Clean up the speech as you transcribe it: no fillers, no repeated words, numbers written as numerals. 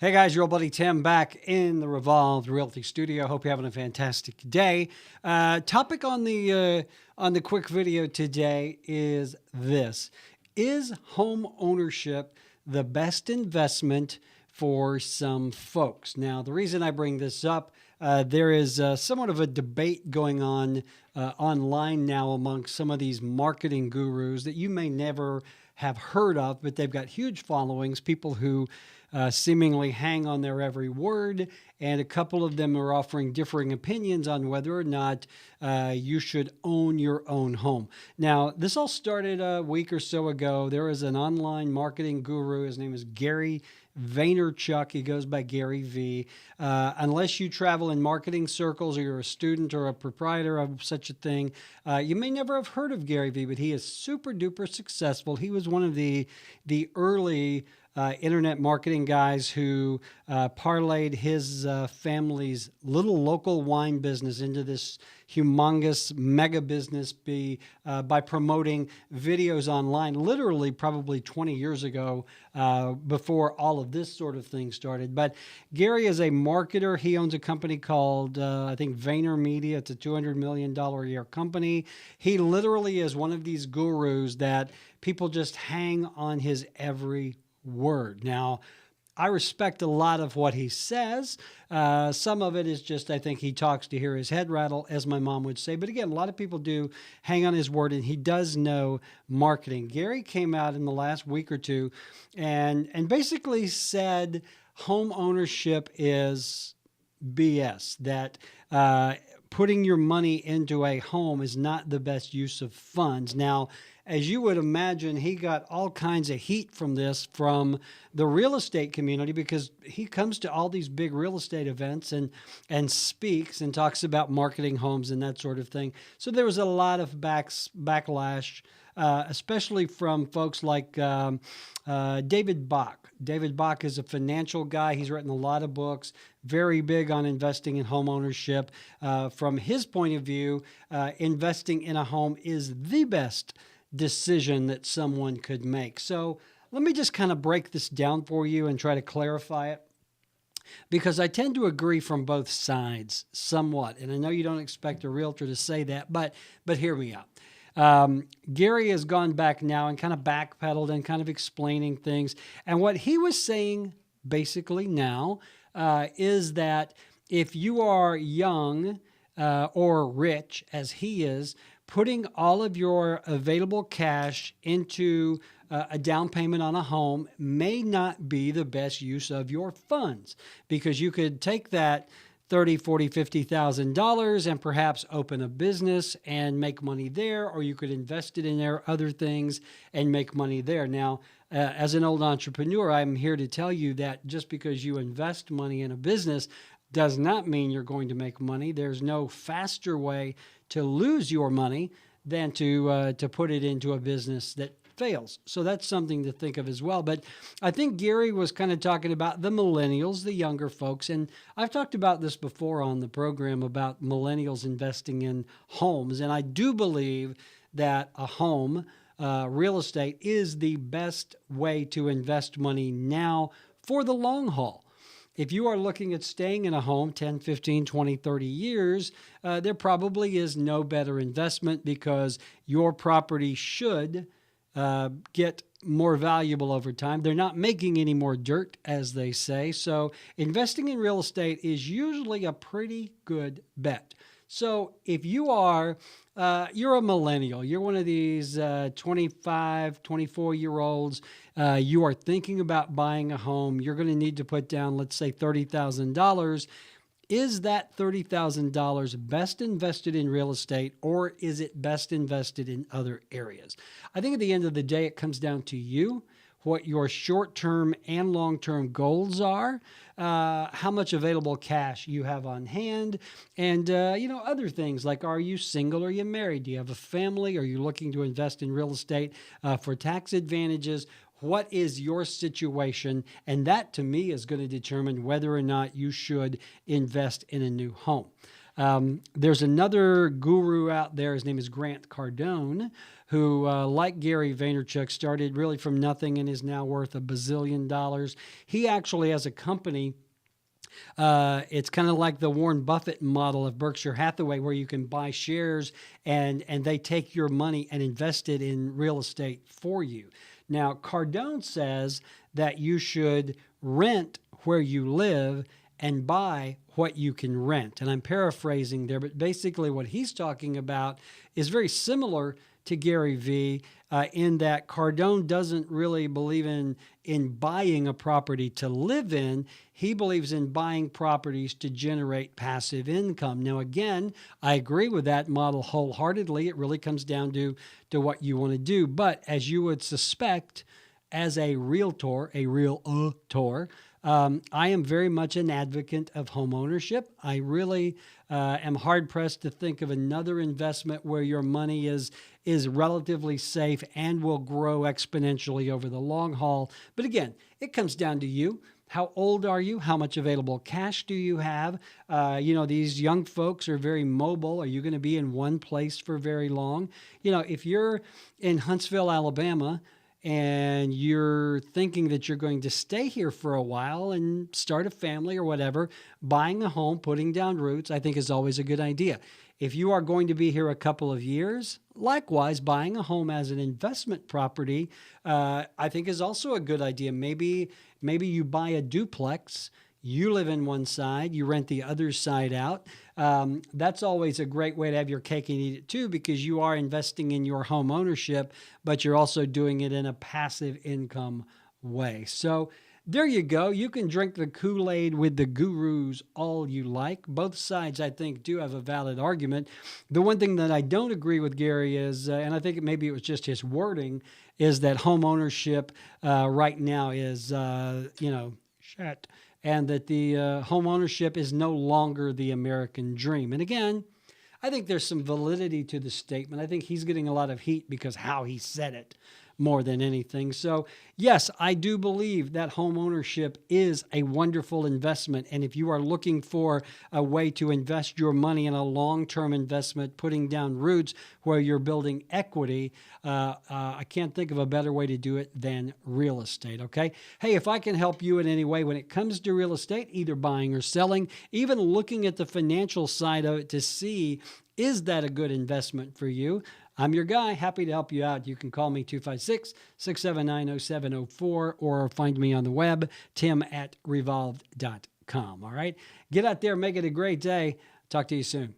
Hey guys, your old buddy Tim back in the Revolved Realty studio. Hope you're having a fantastic day. Topic on the quick video today is this: is home ownership the best investment for some folks? Now, the reason I bring this up, there is somewhat of a debate going on online now among some of these marketing gurus that you may never have heard of, but they've got huge followings, people who seemingly hang on their every word, and a couple of them are offering differing opinions on whether or not you should own your own home. Now, this all started a week or so ago. There is an online marketing guru. His name is Gary Vaynerchuk. He goes by Gary V. Unless you travel in marketing circles or you're a student or a proprietor of such a thing, you may never have heard of Gary V, but he is super duper successful. He was one of the early internet marketing guys who parlayed his family's little local wine business into this humongous mega business by promoting videos online, literally probably 20 years ago, before all of this sort of thing started. But Gary is a marketer. He owns a company called, I think, Vayner Media. It's a $200 million a year company. He literally is one of these gurus that people just hang on his every word. Now, I respect a lot of what he says. Some of it is just, I think he talks to hear his head rattle, as my mom would say. But again, a lot of people do hang on his word, and he does know marketing. Gary came out in the last week or two and basically said home ownership is BS, that putting your money into a home is not the best use of funds. Now, as you would imagine, he got all kinds of heat from this from the real estate community, because he comes to all these big real estate events and speaks and talks about marketing homes and that sort of thing. So there was a lot of backlash, especially from folks like David Bach. David Bach is a financial guy. He's written a lot of books, very big on investing in home ownership. From his point of view, investing in a home is the best decision that someone could make. So let me just kind of break this down for you and try to clarify it, because I tend to agree from both sides somewhat. And I know you don't expect a realtor to say that, but hear me out. Gary has gone back now and kind of backpedaled and kind of explaining things. And what he was saying basically now is that if you are young or rich, as he is, putting all of your available cash into a down payment on a home may not be the best use of your funds, because you could take that $30,000, $40,000, $50,000 and perhaps open a business and make money there, or you could invest it in there, other things, and make money there. Now, as an old entrepreneur, I'm here to tell you that just because you invest money in a business does not mean you're going to make money. There's no faster way to lose your money than to put it into a business that fails. So that's something to think of as well. But I think Gary was kind of talking about the millennials, the younger folks. And I've talked about this before on the program about millennials investing in homes. And I do believe that a home, real estate, is the best way to invest money now for the long haul. If you are looking at staying in a home 10, 15, 20, 30 years, there probably is no better investment, because your property should get more valuable over time. They're not making any more dirt, as they say. So investing in real estate is usually a pretty good bet. So if you are, you're a millennial, you're one of these 25, 24-year-olds, you are thinking about buying a home, you're going to need to put down, let's say, $30,000. Is that $30,000 best invested in real estate, or is it best invested in other areas? I think at the end of the day, it comes down to you, what your short-term and long-term goals are, how much available cash you have on hand, and other things like, are you single or are you married? Do you have a family? Are you looking to invest in real estate for tax advantages? What is your situation? And that, to me, is going to determine whether or not you should invest in a new home. There's another guru out there. His name is Grant Cardone, who, like Gary Vaynerchuk, started really from nothing and is now worth $1 bazillion. He actually has a company. It's kind of like the Warren Buffett model of Berkshire Hathaway, where you can buy shares and they take your money and invest it in real estate for you. Now, Cardone says that you should rent where you live and buy what you can rent. And I'm paraphrasing there, but basically what he's talking about is very similar to Gary V, in that Cardone doesn't really believe in buying a property to live in. He believes in buying properties to generate passive income. Now, again, I agree with that model wholeheartedly. It really comes down to what you want to do. But as you would suspect, as a realtor, I am very much an advocate of home ownership. I really am hard-pressed to think of another investment where your money is relatively safe and will grow exponentially over the long haul. But again, it comes down to you. How old are you? How much available cash do you have? These young folks are very mobile. Are you going to be in one place for very long? If you're in Huntsville, Alabama, and you're thinking that you're going to stay here for a while and start a family or whatever, buying a home, putting down roots, I think is always a good idea. If you are going to be here a couple of years, likewise, buying a home as an investment property, I think is also a good idea. Maybe you buy a duplex. You live in one side, you rent the other side out. That's always a great way to have your cake and eat it too, because you are investing in your home ownership, but you're also doing it in a passive income way. So there you go. You can drink the Kool-Aid with the gurus all you like. Both sides, I think, do have a valid argument. The one thing that I don't agree with Gary is, and I think maybe it was just his wording, is that home ownership right now is, shit. And that the home ownership is no longer the American dream. And again, I think there's some validity to the statement. I think he's getting a lot of heat because how he said it more than anything. So yes, I do believe that home ownership is a wonderful investment. And if you are looking for a way to invest your money in a long-term investment, putting down roots where you're building equity, I can't think of a better way to do it than real estate, okay? Hey, if I can help you in any way when it comes to real estate, either buying or selling, even looking at the financial side of it to see, is that a good investment for you? I'm your guy. Happy to help you out. You can call me 256-679-0704 or find me on the web, tim@revolved.com. All right? Get out there. Make it a great day. Talk to you soon.